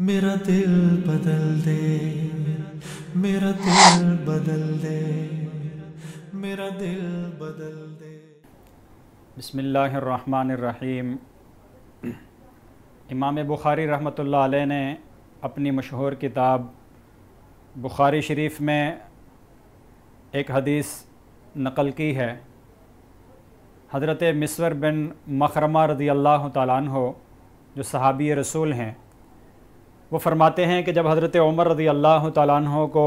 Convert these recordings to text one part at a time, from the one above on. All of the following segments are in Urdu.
میرا دل بدل دے، میرا دل بدل دے، میرا دل بدل دے۔ بسم اللہ الرحمن الرحیم۔ امام بخاری رحمۃ اللہ علیہ نے اپنی مشہور کتاب بخاری شریف میں ایک حدیث نقل کی ہے۔ حضرت مسور بن مخرمہ رضی اللہ تعالیٰ عنہ جو صحابی رسول ہیں، وہ فرماتے ہیں کہ جب حضرت عمر رضی اللہ تعالیٰ عنہ کو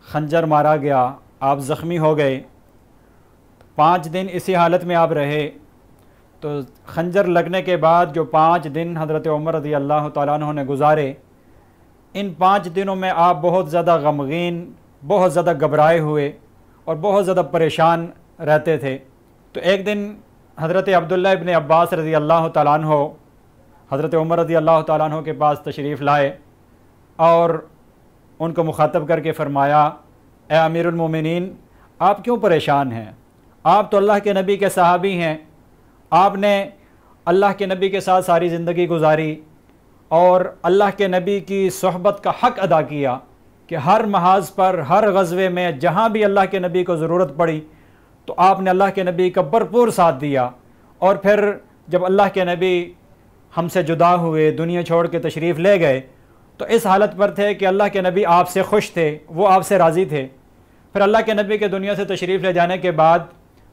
خنجر مارا گیا، آپ زخمی ہو گئے، 5 دن اسی حالت میں آپ رہے، تو خنجر لگنے کے بعد جو 5 دن حضرت عمر رضی اللہ تعالیٰ عنہ نے گزارے، ان 5 دنوں میں آپ بہت زیادہ غمگین، بہت زیادہ گھبرائے ہوئے اور بہت زیادہ پریشان رہتے تھے۔ تو ایک دن حضرت عبداللہ ابن عباس رضی اللہ تعالیٰ عنہ حضرت عمر رضی اللہ تعالیٰ عنہ کے پاس تشریف لائے اور ان کو مخاطب کر کے فرمایا، اے امیر المومنین، آپ کیوں پریشان ہیں؟ آپ تو اللہ کے نبی کے صحابی ہیں، آپ نے اللہ کے نبی کے ساتھ ساری زندگی گزاری اور اللہ کے نبی کی صحبت کا حق ادا کیا کہ ہر محاذ پر، ہر غزوے میں جہاں بھی اللہ کے نبی کو ضرورت پڑی تو آپ نے اللہ کے نبی کا بھرپور ساتھ دیا۔ اور پھر جب اللہ کے نبی ہم سے جدا ہوئے، دنیا چھوڑ کے تشریف لے گئے، تو اس حالت پر تھے کہ اللہ کے نبی آپ سے خوش تھے، وہ آپ سے راضی تھے۔ پھر اللہ کے نبی کے دنیا سے تشریف لے جانے کے بعد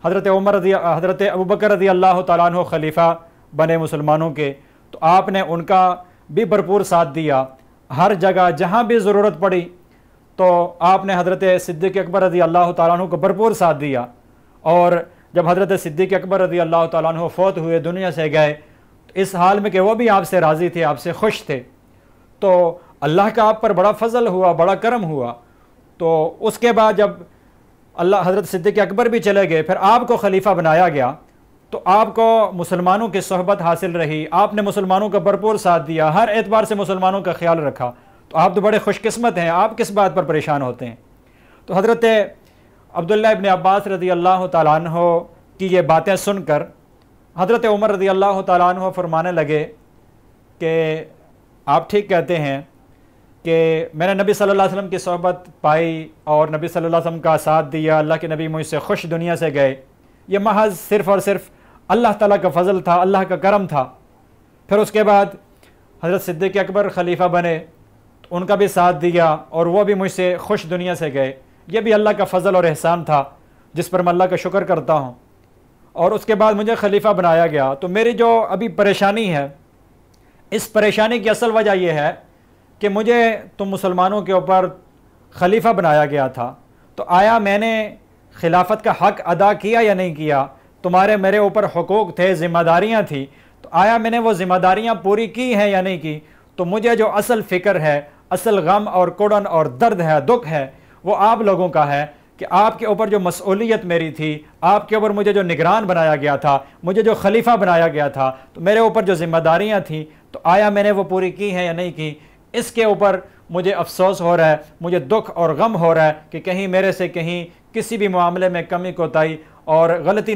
حضرت ابوبکر رضی اللہ تعالیٰ عنہ خلیفہ بنے مسلمانوں کے، تو آپ نے ان کا بھی بھرپور ساتھ دیا۔ ہر جگہ جہاں بھی ضرورت پڑی تو آپ نے حضرت صدیق اکبر رضی اللہ تعالیٰ عنہ کو بھرپور ساتھ دیا۔ اور جب حضرت صدیق اکبر رضی اللہ تعالیٰ عنہ فوت ہوئے، دنیا سے گئے، اس حال میں کہ وہ بھی آپ سے راضی تھے، آپ سے خوش تھے، تو اللہ کا آپ پر بڑا فضل ہوا، بڑا کرم ہوا۔ تو اس کے بعد جب حضرت صدیق اکبر بھی چلے گئے، پھر آپ کو خلیفہ بنایا گیا، تو آپ کو مسلمانوں کی صحبت حاصل رہی، آپ نے مسلمانوں کا بھرپور ساتھ دیا، ہر اعتبار سے مسلمانوں کا خیال رکھا، تو آپ تو بڑے خوش قسمت ہیں، آپ کس بات پر پریشان ہوتے ہیں؟ تو حضرت عبداللہ ابن عباس رضی اللہ تعالیٰ عنہ کی یہ باتیں سن کر حضرت عمر رضی اللہ تعالیٰ عنہ فرمانے لگے کہ آپ ٹھیک کہتے ہیں کہ میں نے نبی صلی اللہ علیہ وسلم کی صحبت پائی اور نبی صلی اللہ علیہ وسلم کا ساتھ دیا، اللہ کے نبی مجھ سے خوش دنیا سے گئے، یہ محض صرف اور صرف اللہ تعالیٰ کا فضل تھا، اللہ کا کرم تھا۔ پھر اس کے بعد حضرت صدیق اکبر خلیفہ بنے، تو ان کا بھی ساتھ دیا اور وہ بھی مجھ سے خوش دنیا سے گئے، یہ بھی اللہ کا فضل اور احسان تھا جس پر میں اللہ کا شکر کرتا ہوں۔ اور اس کے بعد مجھے خلیفہ بنایا گیا، تو میری جو ابھی پریشانی ہے، اس پریشانی کی اصل وجہ یہ ہے کہ مجھے تم مسلمانوں کے اوپر خلیفہ بنایا گیا تھا، تو آیا میں نے خلافت کا حق ادا کیا یا نہیں کیا؟ تمہارے میرے اوپر حقوق تھے، ذمہ داریاں تھیں، تو آیا میں نے وہ ذمہ داریاں پوری کی ہیں یا نہیں کی؟ تو مجھے جو اصل فکر ہے، اصل غم اور کڑن اور درد ہے، دکھ ہے، وہ آپ لوگوں کا ہے کہ آپ کے اوپر جو مسئولیت میری تھی، آپ کے اوپر مجھے جو نگران بنایا گیا تھا، مجھے جو خلیفہ بنایا گیا تھا، تو میرے اوپر جو ذمہ داریاں تھیں، تو آیا میں نے وہ پوری کی ہیں یا نہیں کی؟ اس کے اوپر مجھے افسوس ہو رہا ہے، مجھے دکھ اور غم ہو رہا ہے کہ کہیں میرے سے کہیں کسی بھی معاملے میں کمی کوتاہی اور غلطی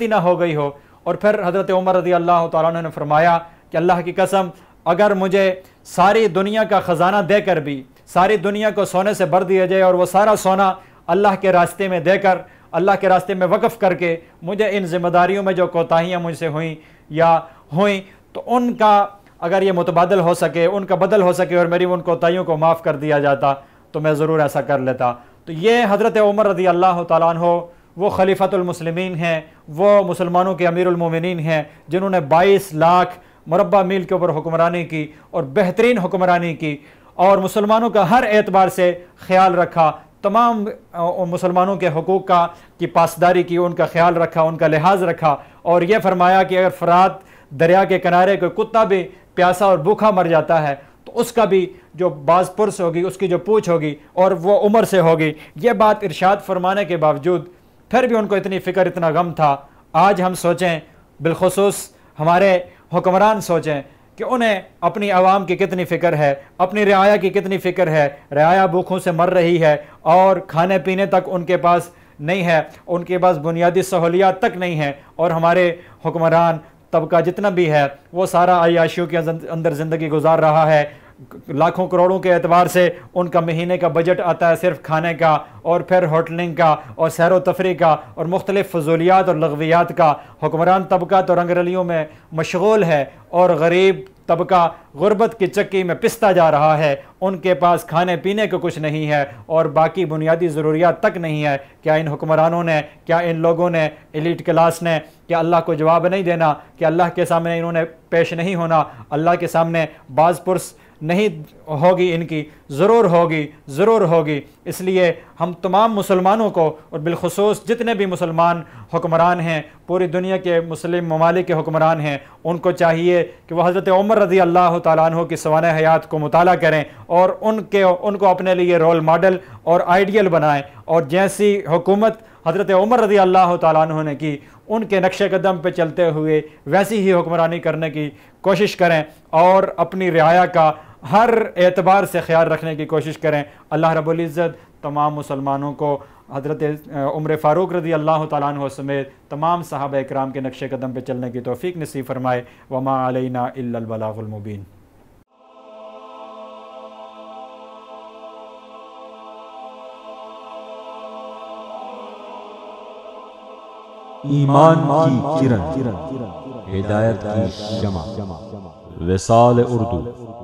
نہ ہو گئی ہو۔ اور پھر حضرت عمر رضی اللہ تعالیٰ عنہ نے فرمایا کہ اللہ کی قسم، اگر مجھے ساری دنیا کا خزانہ دے کر بھی ساری دنیا کو سونے سے بھر دیا جائے اور وہ سارا سونا اللہ کے راستے میں دے کر، اللہ کے راستے میں وقف کر کے، مجھے ان ذمہ داریوں میں جو کوتاہیاں مجھ سے ہوئیں تو ان کا اگر یہ متبادل ہو سکے، ان کا بدل ہو سکے اور میری ان کوتاہیوں کو معاف کر دیا جاتا تو میں ضرور ایسا کر لیتا۔ تو یہ حضرت عمر رضی اللہ تعالیٰ عنہ وہ خلیفۃ المسلمین ہیں، وہ مسلمانوں کے امیر المومنین ہیں، جنہوں نے 22 لاکھ مربع میل کے اوپر حکمرانی کی اور بہترین حکمرانی کی اور مسلمانوں کا ہر اعتبار سے خیال رکھا، تمام مسلمانوں کے حقوق کی پاسداری کی، ان کا خیال رکھا، ان کا لحاظ رکھا، اور یہ فرمایا کہ اگر فرات دریا کے کنارے کوئی کتا بھی پیاسا اور بھوکا مر جاتا ہے تو اس کا بھی جو باز پرس ہوگی، اس کی جو پوچھ ہوگی اور وہ عمر سے ہوگی۔ یہ بات ارشاد فرمانے کے باوجود پھر بھی ان کو اتنی فکر، اتنا غم تھا۔ آج ہم سوچیں، بالخصوص ہمارے حکمران سوچیں کہ انہیں اپنی عوام کی کتنی فکر ہے، اپنی رعایا کی کتنی فکر ہے، رعایا بھوکوں سے مر رہی ہے اور کھانے پینے تک ان کے پاس نہیں ہے، ان کے پاس بنیادی سہولیات تک نہیں ہیں، اور ہمارے حکمران طبقہ جتنا بھی ہے وہ سارا عیاشیوں کے اندر زندگی گزار رہا ہے، لاکھوں کروڑوں کے اعتبار سے ان کا مہینے کا بجٹ آتا ہے صرف کھانے کا اور پھر ہوٹلنگ کا اور سیر و تفریح کا اور مختلف فضولیات اور لغویات کا۔ حکمران طبقہ تو رنگ رلیوں میں مشغول ہے اور غریب طبقہ غربت کی چکی میں پستا جا رہا ہے۔ ان کے پاس کھانے پینے کو کچھ نہیں ہے اور باقی بنیادی ضروریات تک نہیں ہے۔ کیا ان حکمرانوں نے، کیا ان لوگوں نے، ایلیٹ کلاس نے، کیا اللہ کو جواب نہیں دینا؟ کہ اللہ کے سامنے انہوں نے پیش نہیں ہونا؟ اللہ کے سامنے باز پرس نہیں ہوگی ان کی؟ ضرور ہوگی، ضرور ہوگی۔ اس لیے ہم تمام مسلمانوں کو اور بالخصوص جتنے بھی مسلمان حکمران ہیں، پوری دنیا کے مسلم ممالک کے حکمران ہیں، ان کو چاہیے کہ وہ حضرت عمر رضی اللہ تعالیٰ عنہ کی سوانح حیات کو مطالعہ کریں اور ان کو اپنے لیے رول ماڈل اور آئیڈیل بنائیں، اور جیسی حکومت حضرت عمر رضی اللہ تعالیٰ عنہ نے کی ان کے نقش قدم پہ چلتے ہوئے ویسی ہی حکمرانی کرنے کی کوشش کریں اور اپنی رعایا کا ہر اعتبار سے خیال رکھنے کی کوشش کریں۔ اللہ رب العزت تمام مسلمانوں کو حضرت عمر فاروق رضی اللہ تعالیٰ عنہ سمیت تمام صحابہ اکرام کے نقش قدم پہ چلنے کی توفیق نصیب فرمائے۔ وما علینا الا البلاغ المبین۔ ایمان کی کرن، ہدایت کی شمع، وصال اردو۔